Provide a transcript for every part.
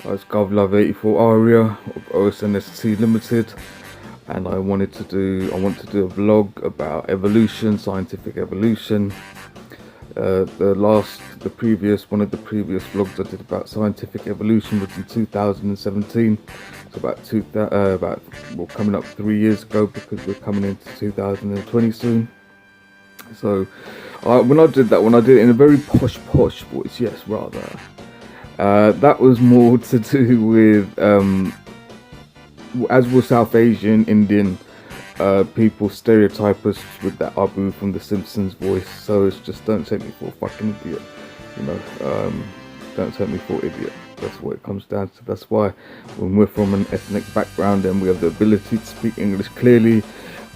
It's GovLove84 Aria of OSNST Limited, and I want to do a vlog about evolution, scientific evolution. One of the previous vlogs I did about scientific evolution was in 2017. So coming up 3 years ago, because we're coming into 2020 soon. So when I did that one, I did it in a very posh voice, yes, rather. That was more to do with, as with South Asian, Indian people stereotype us with that Abu from The Simpsons voice. So it's just, don't take me for a fucking idiot, don't take me for an idiot. That's what it comes down to. That's why when we're from an ethnic background and we have the ability to speak English clearly,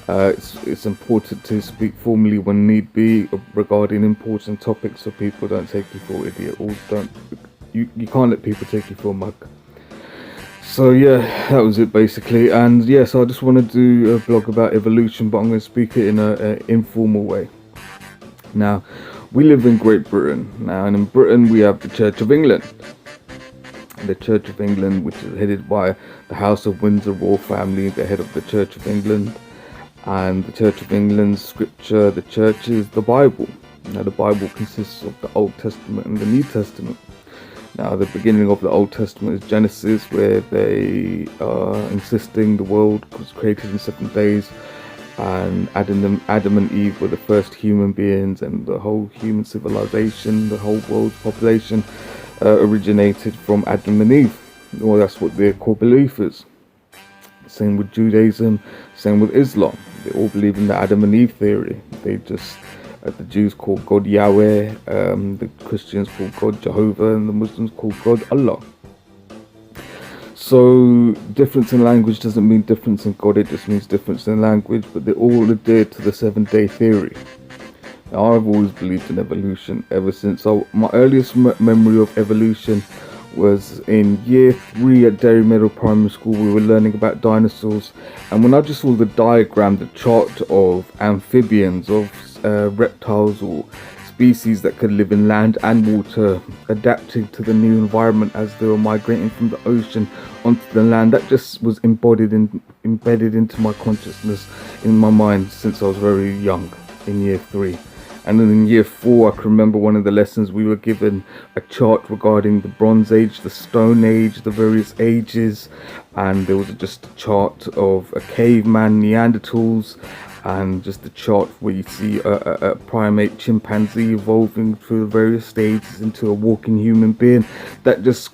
it's important to speak formally when need be regarding important topics, so people don't take you for an idiot, or you can't let people take you for a mug. So yeah, that was it basically. And yes, I just want to do a vlog about evolution, but I'm going to speak it in an informal way. Now, we live in Great Britain now, and in Britain we have the Church of England. The Church of England, which is headed by the House of Windsor royal family, the head of the Church of England. And the Church of England's scripture, the church, is the Bible. Now, the Bible consists of the Old Testament and the New Testament. Now, the beginning of the Old Testament is Genesis, where they are insisting the world was created in 7 days, and Adam and Eve were the first human beings, and the whole human civilization, the whole world's population, originated from Adam and Eve. Well, that's what their core belief is. Same with Judaism, same with Islam. They all believe in the Adam and Eve theory. They just, the Jews call God Yahweh, the Christians call God Jehovah, and the Muslims call God Allah. So difference in language doesn't mean difference in God, it just means difference in language, but they all adhere to the 7-day theory. Now, I've always believed in evolution ever since. So my earliest memory of evolution was in year 3 at Derry Meadow Primary School. We were learning about dinosaurs, and when I just saw the diagram, the chart of amphibians, of reptiles or species that could live in land and water, adapting to the new environment as they were migrating from the ocean onto the land, that just was embedded into my consciousness, in my mind, since I was very young, in year 3. And then in year 4, I can remember one of the lessons we were given a chart regarding the Bronze Age, the Stone Age, the various ages, and there was just a chart of a caveman, Neanderthals, and just a chart where you see a primate chimpanzee evolving through the various stages into a walking human being. That just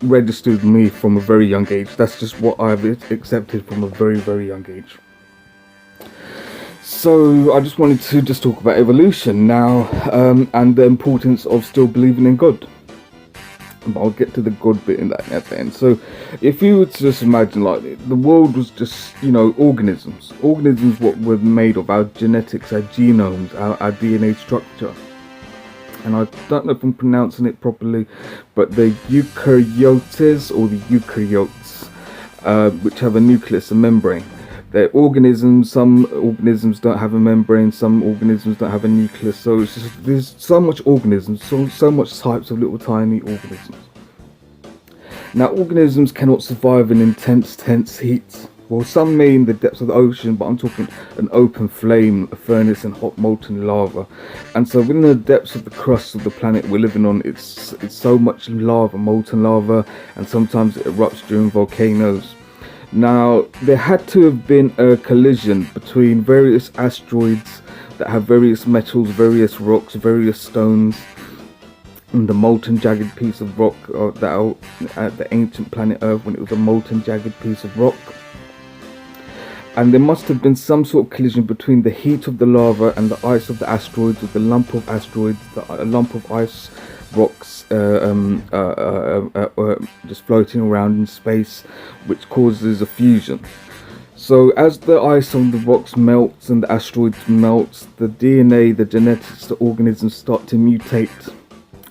registered me from a very young age. That's just what I've accepted from a very, very young age. So I just wanted to just talk about evolution now, and the importance of still believing in God. But I'll get to the God bit in that at the end. So if you were to just imagine, like, the world was just, organisms what were made of, our genetics, our genomes, our DNA structure. And I don't know if I'm pronouncing it properly, but the eukaryotes, or the eukaryotes, which have a nucleus, a membrane. They're organisms. Some organisms don't have a membrane, some organisms don't have a nucleus. So it's just, there's so much organisms, so much types of little tiny organisms. Now, organisms cannot survive in intense, tense heat. Well, some may in the depths of the ocean, but I'm talking an open flame, a furnace, and hot molten lava. And so within the depths of the crust of the planet we're living on, it's so much lava, molten lava, and sometimes it erupts during volcanoes. Now, there had to have been a collision between various asteroids that have various metals, various rocks, various stones, and the molten jagged piece of rock that at the ancient planet Earth, when it was a molten jagged piece of rock. And there must have been some sort of collision between the heat of the lava and the ice of the asteroids, with the lump of asteroids, a lump of ice rocks just floating around in space, which causes a fusion. So as the ice on the rocks melts and the asteroids melts, the DNA, the genetics, the organisms start to mutate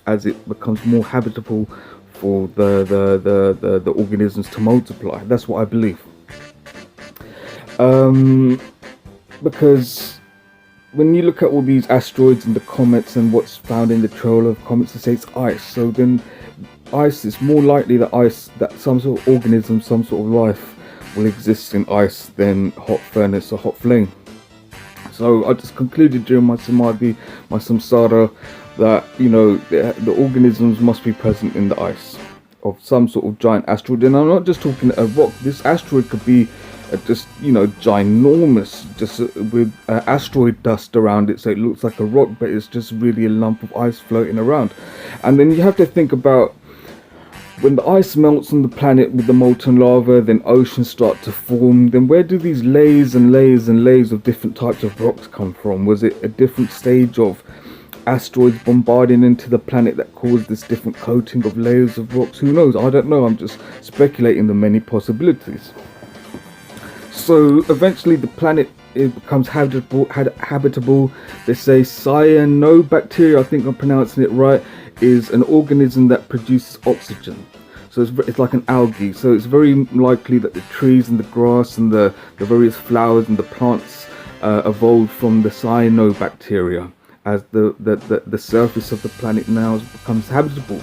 as it becomes more habitable for the organisms to multiply. That's what I believe. Because when you look at all these asteroids and the comets and what's found in the trail of comets, they say it's ice. So then ice, it's more likely that some sort of organism, some sort of life will exist in ice than hot furnace or hot flame. So I just concluded during my samadhi, my samsara, that the organisms must be present in the ice of some sort of giant asteroid. And I'm not just talking a rock. This asteroid could be just ginormous, just with asteroid dust around it, so it looks like a rock, but it's just really a lump of ice floating around. And then you have to think about, when the ice melts on the planet with the molten lava, then oceans start to form. Then where do these layers and layers and layers of different types of rocks come from? Was it a different stage of asteroids bombarding into the planet that caused this different coating of layers of rocks? Who knows? I don't know. I'm just speculating the many possibilities. So eventually the planet, it becomes habitable. They say cyanobacteria, I think I'm pronouncing it right, is an organism that produces oxygen. So it's like an algae. So it's very likely that the trees and the grass and the various flowers and the plants evolved from the cyanobacteria, as the surface of the planet now becomes habitable.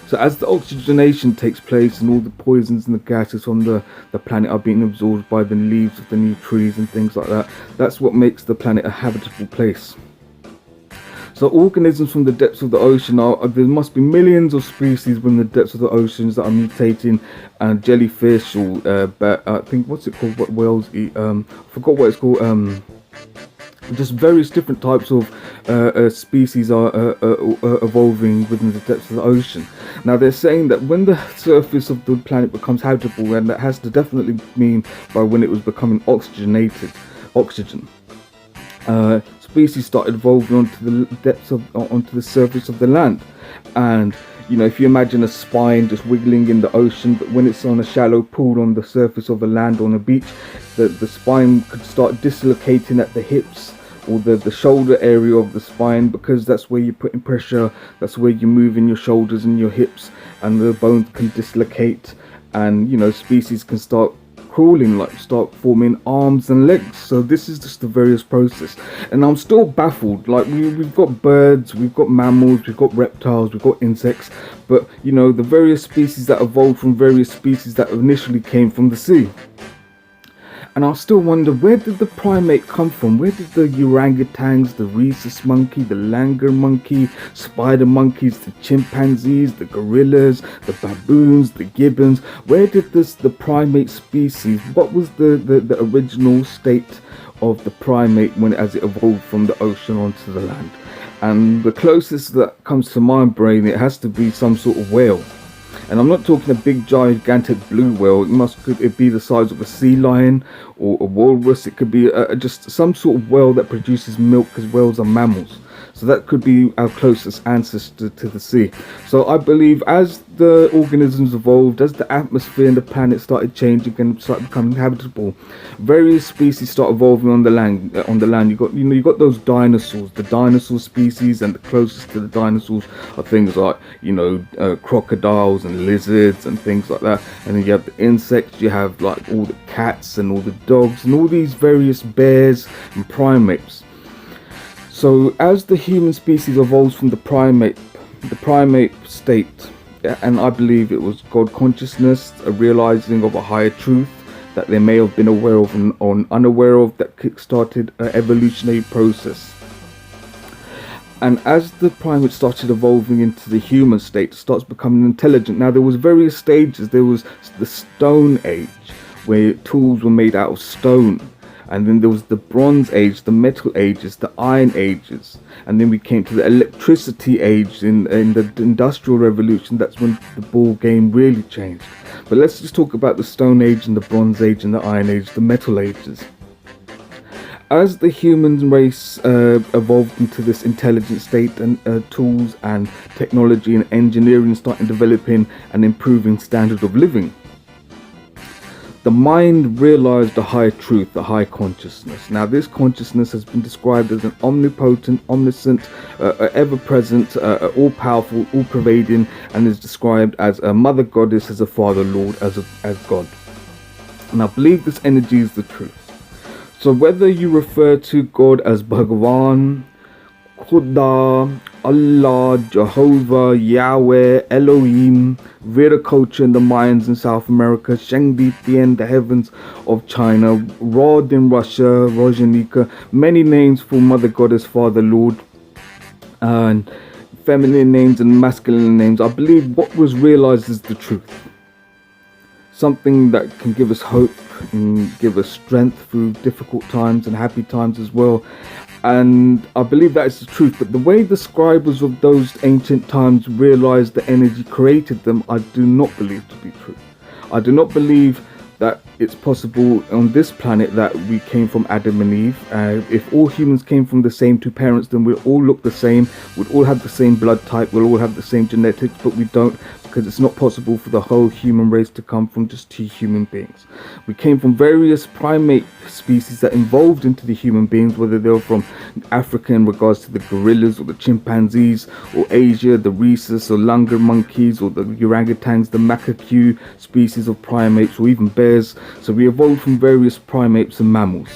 So as the oxygenation takes place and all the poisons and the gases from the planet are being absorbed by the leaves of the new trees and things like that, that's what makes the planet a habitable place. So organisms from the depths of the ocean there must be millions of species within the depths of the oceans that are mutating, and jellyfish or I think, what's it called, what whales eat, I forgot what it's called, just various different types of species are evolving within the depths of the ocean. Now they're saying that when the surface of the planet becomes habitable, and that has to definitely mean by when it was becoming oxygen, species started evolving onto the surface of the land. And if you imagine a spine just wiggling in the ocean, but when it's on a shallow pool on the surface of a land on a beach, the spine could start dislocating at the hips or the shoulder area of the spine, because that's where you're putting pressure, that's where you're moving your shoulders and your hips, and the bones can dislocate, and species can start crawling, like start forming arms and legs. So this is just the various process, and I'm still baffled. Like we've got birds, we've got mammals, we've got reptiles, we've got insects, but the various species that evolved from various species that initially came from the sea. And I still wonder, where did the primate come from? Where did the orangutans, the rhesus monkey, the langur monkey, spider monkeys, the chimpanzees, the gorillas, the baboons, the gibbons, where did the primate species, what was the original state of the primate as it evolved from the ocean onto the land? And the closest that comes to my brain, it has to be some sort of whale. And I'm not talking a big gigantic blue whale. Could it be the size of a sea lion or a walrus? It could be just some sort of whale that produces milk, because whales are mammals. So that could be our closest ancestor to the sea. So I believe as the organisms evolved, as the atmosphere and the planet started changing and started becoming habitable, various species start evolving on the land. You got those dinosaurs, the dinosaur species, and the closest to the dinosaurs are things like crocodiles and lizards and things like that. And then you have the insects, you have like all the cats and all the dogs and all these various bears and primates. So as the human species evolves from the primate state, and I believe it was God consciousness, a realizing of a higher truth that they may have been aware of or unaware of, that kick-started an evolutionary process. And as the primate started evolving into the human state, starts becoming intelligent. Now there was various stages. There was the Stone Age, where tools were made out of stone. And then there was the Bronze Age, the Metal Ages, the Iron Ages. And then we came to the Electricity Age in the Industrial Revolution. That's when the ball game really changed. But let's just talk about the Stone Age and the Bronze Age and the Iron Age, the Metal Ages. As the human race evolved into this intelligent state, and tools and technology and engineering started developing and improving standard of living, the mind realized the high truth, the high consciousness. Now this consciousness has been described as an omnipotent, omniscient, ever-present, all-powerful, all-pervading, and is described as a mother goddess, as a father lord, as God. And I believe this energy is the truth. So whether you refer to God as Bhagavan, Khuda, Allah, Jehovah, Yahweh, Elohim, Veda culture in the Mayans in South America, Shangdi Tian, the heavens of China, Rod in Russia, Rojanika, many names for Mother Goddess, Father Lord, and feminine names and masculine names. I believe what was realized is the truth. Something that can give us hope and give us strength through difficult times and happy times as well. And I believe that is the truth. But the way the scribes of those ancient times realized the energy created them, I do not believe to be true. I do not believe that it's possible on this planet that we came from Adam and Eve. If all humans came from the same two parents, then we'll all look the same, we'll all have the same blood type, we'll all have the same genetics, but we don't, because it's not possible for the whole human race to come from just two human beings. We came from various primate species that evolved into the human beings, whether they were from Africa in regards to the gorillas or the chimpanzees, or Asia, the rhesus or langur monkeys, or the orangutans, the macaque species of primates, or even bears. So we evolved from various primates and mammals.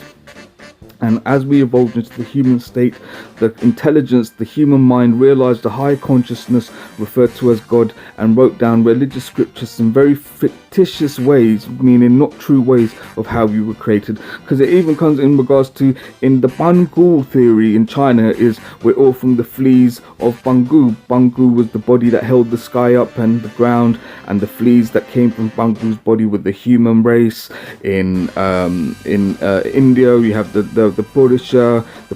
And as we evolved into the human state, the intelligence, the human mind realized a high consciousness referred to as God, and wrote down religious scriptures in very fictitious ways, meaning not true ways of how we were created. Because it even comes in regards to, in the Bangu theory in China, is we're all from the fleas of Bangu. Bangu was the body that held the sky up and the ground, and the fleas that came from Bangu's body were the human race. In India, we have the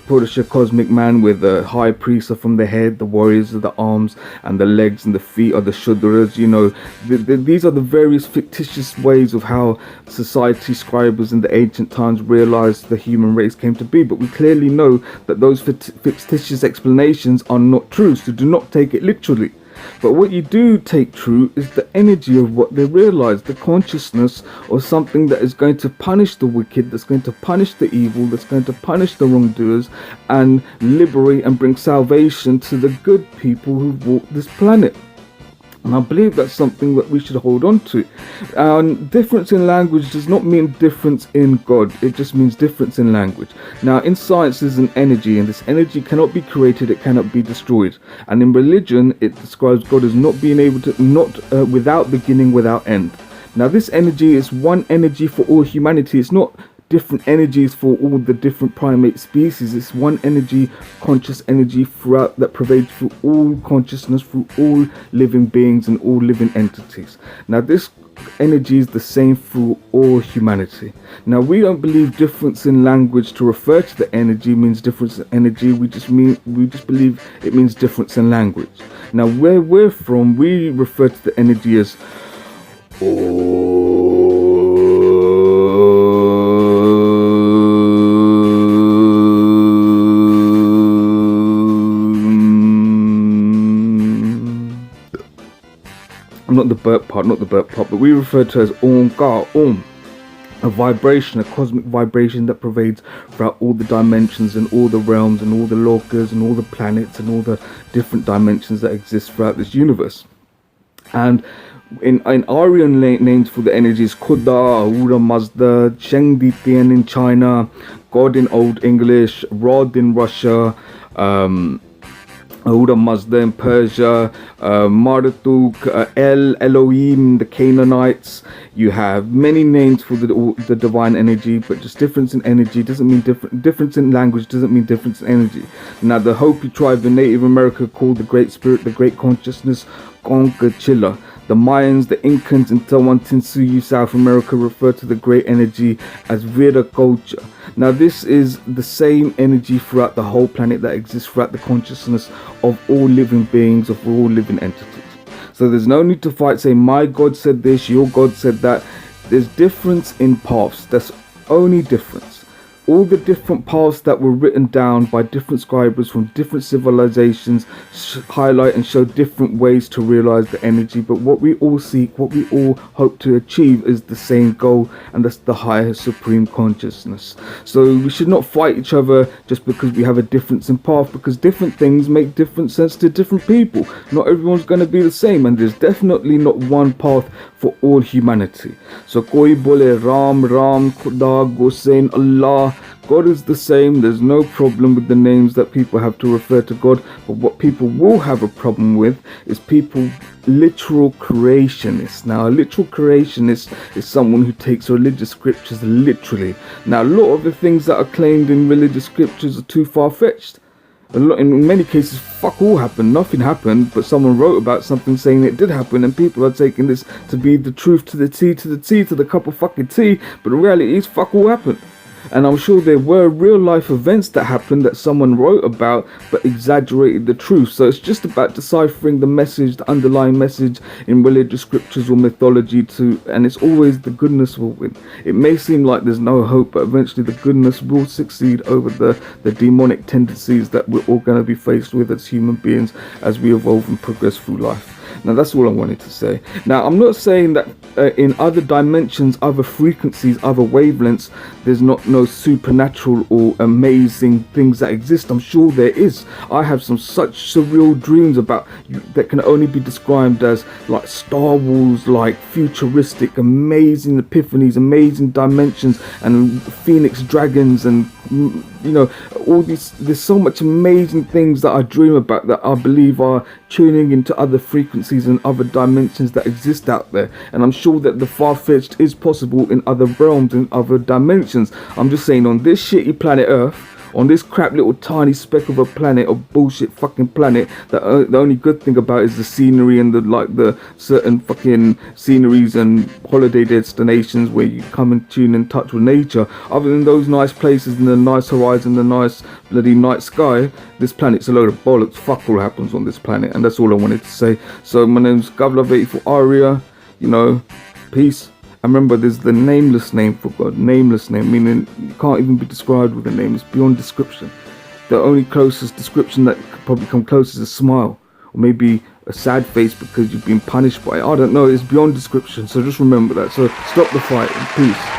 Purusha cosmic man, where the high priests are from the head, the warriors are the arms, and the legs and the feet are the Shudras. You know, these are the various fictitious ways of how society scribes in the ancient times realized the human race came to be. But we clearly know that those fictitious explanations are not true, so do not take it literally. But what you do take true is the energy of what they realize, the consciousness of something that is going to punish the wicked, that's going to punish the evil, that's going to punish the wrongdoers, and liberate and bring salvation to the good people who walk this planet. And I believe that's something that we should hold on to. Difference in language does not mean difference in God. It just means difference in language. Now, in science, there's an energy, and this energy cannot be created. It cannot be destroyed. And in religion, it describes God as not being able to, without beginning, without end. Now, this energy is one energy for all humanity. It's not different energies for all the different primate species. It's one energy, conscious energy throughout, that pervades through all consciousness, through all living beings and all living entities. Now, this energy is the same through all humanity. Now, we don't believe difference in language to refer to the energy means difference in energy. We just believe it means difference in language. Now, where we're from, we refer to the energy as not the burp part, but we refer to as Om, a vibration, a cosmic vibration that pervades throughout all the dimensions and all the realms and all the lokas and all the planets and all the different dimensions that exist throughout this universe. And in Aryan names for the energies, Khuda, Ahura Mazda, Shangdi Tian in China, God in Old English, Rod in Russia, Ahura Mazda in Persia, Marduk, Elohim, the Canaanites. You have many names for the divine energy, but just difference in energy doesn't mean difference in language doesn't mean difference in energy. Now, the Hopi tribe in Native America called the Great Spirit, the Great Consciousness, Conchachilla. The Mayans, the Incans, and Tawantinsuyu, South America, refer to the great energy as Veda culture. Now, this is the same energy throughout the whole planet that exists throughout the consciousness of all living beings, of all living entities. So there's no need to fight saying, my God said this, your God said that. There's difference in paths. That's only difference. All the different paths that were written down by different scribes from different civilizations highlight and show different ways to realize the energy. But what we all seek, what we all hope to achieve is the same goal, and that's the higher supreme consciousness. So we should not fight each other just because we have a difference in path, because different things make different sense to different people. Not everyone's going to be the same, and there's definitely not one path for all humanity. So koi bole Ram, Khuda, Gosain, Allah, God is the same. There's no problem with the names that people have to refer to God. But what people will have a problem with is people literal creationists. Now, a literal creationist is someone who takes religious scriptures literally. Now, a lot of the things that are claimed in religious scriptures are too far-fetched. In many cases, fuck all happened, nothing happened, but someone wrote about something saying it did happen, and people are taking this to be the truth to the T, to the T, to the cup of fucking tea, but the reality is fuck all happened. And I'm sure there were real life events that happened that someone wrote about but exaggerated the truth. So it's just about deciphering the message, the underlying message in religious scriptures or mythology and it's always the goodness will win. It may seem like there's no hope, but eventually the goodness will succeed over the demonic tendencies that we're all going to be faced with as human beings as we evolve and progress through life. Now, that's all I wanted to say. Now, I'm not saying that in other dimensions, other frequencies, other wavelengths, there's no supernatural or amazing things that exist. I'm sure there is. I have some such surreal dreams about that can only be described as like Star Wars, like futuristic, amazing epiphanies, amazing dimensions, and phoenix dragons, and you know, all these. There's so much amazing things that I dream about that I believe are tuning into other frequencies and other dimensions that exist out there. And I'm sure that the far-fetched is possible in other realms and other dimensions. I'm just saying, on this shitty planet Earth, on this crap little tiny speck of a planet, of bullshit fucking planet, that the only good thing about is the scenery and the certain fucking sceneries and holiday destinations where you come and tune and touch with nature. Other than those nice places and the nice horizon, the nice bloody night sky, this planet's a load of bollocks. Fuck all happens on this planet, and that's all I wanted to say. So my name's Govlove84 Aria. You know, peace. And remember, there's the nameless name for God. Nameless name, meaning you can't even be described with a name. It's beyond description. The only closest description that could probably come close is a smile. Or maybe a sad face because you've been punished by it. I don't know. It's beyond description. So just remember that. So stop the fight. Peace.